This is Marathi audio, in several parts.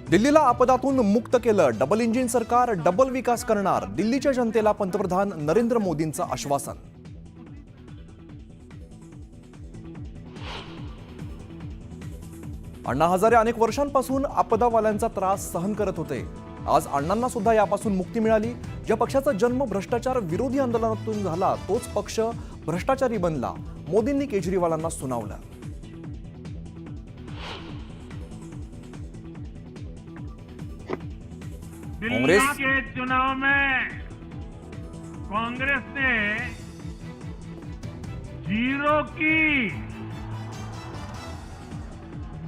दिल्लीला आपदातून मुक्त केलं. डबल इंजिन सरकार डबल विकास करणार. दिल्लीच्या जनतेला पंतप्रधान नरेंद्र मोदींचं आश्वासन. अण्णा हजारे अनेक वर्षांपासून आपदावाल्यांचा त्रास सहन करत होते. आज अण्णांना सुद्धा यापासून मुक्ती मिळाली. ज्या पक्षाचा जन्म भ्रष्टाचार विरोधी आंदोलनातून झाला तोच पक्ष भ्रष्टाचारी बनला. मोदींनी केजरीवालांना सुनावलं. कांग्रेस के चुनाव में कांग्रेस ने 0 की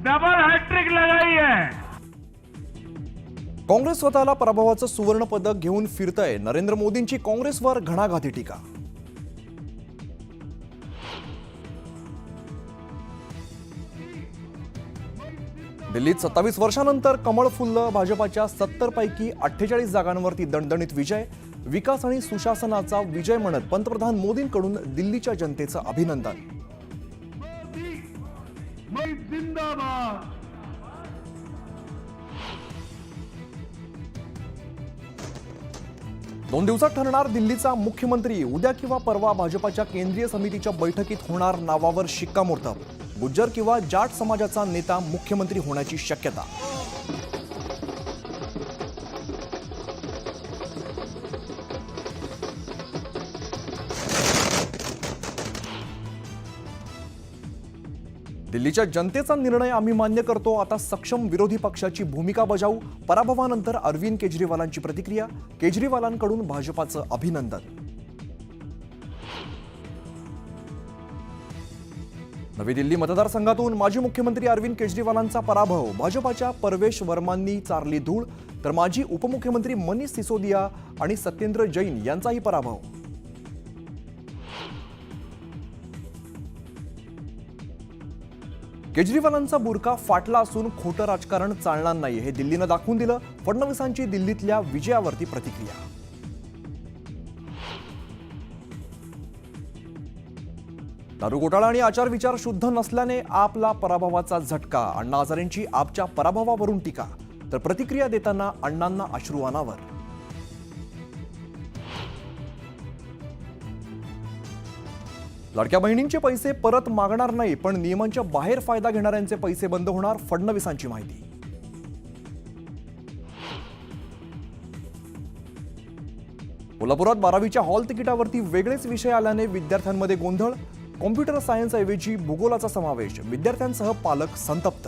डबल हैट्रिक लगाई है. काँग्रेस स्वतःला पराभवाचं सुवर्ण पदक घेऊन फिरतय. नरेंद्र मोदींची काँग्रेसवर घणाघाती टीका. दिल्लीत 27 वर्षांनंतर कमळ फुललं. भाजपाच्या 70 पैकी 48 जागांवरती दणदणीत विजय. विकास आणि सुशासनाचा विजय म्हणत पंतप्रधान मोदींकडून दिल्लीच्या जनतेचं अभिनंदन. दोन दिवसात ठरणार दिल्लीचा मुख्यमंत्री. उद्या किंवा परवा भाजपाच्या केंद्रीय समितीच्या बैठकीत होणार नावावर शिक्कामोर्तब. गुज्जर किंवा जाट समाजाचा नेता मुख्यमंत्री होण्याची शक्यता. दिल्लीच्या जनतेचा निर्णय आम्ही मान्य करतो. आता सक्षम विरोधी पक्षाची भूमिका बजावू. पराभवानंतर अरविंद केजरीवालांची प्रतिक्रिया. केजरीवालांकडून भाजपाचं अभिनंदन. नवी दिल्ली मतदारसंघातून माजी मुख्यमंत्री अरविंद केजरीवालांचा पराभव. भाजपाच्या परवेश वर्मांनी चारली धूळ, तर माजी उपमुख्यमंत्री मनीष सिसोदिया आणि सत्येंद्र जैन यांचाही पराभव. केजरीवालांचा बुरका फाटला असून खोटं राजकारण चालणार नाही हे दिल्लीनं दाखवून दिलं. फडणवीसांची दिल्लीतल्या विजयावरती प्रतिक्रिया. दारू घोटाळा आणि आचारविचार शुद्ध नसल्याने आपला पराभवाचा झटका. अण्णा हजारेंची आपच्या पराभवावरून टीका, तर प्रतिक्रिया देताना अण्णांना अश्रू अनावर. लाडक्या बहिणींचे पैसे परत मागणार नाही, पण नियमांच्या बाहेर फायदा घेणाऱ्यांचे पैसे बंद होणार. फडणवीसांची माहिती. कोल्हापुरात 12वीच्या हॉल तिकिटावरती वेगळेच विषय आल्याने विद्यार्थ्यांमध्ये गोंधळ. कॉम्प्युटर सायन्स ऐवजी भूगोलाचा समावेश. विद्यार्थ्यांसह पालक संतप्त.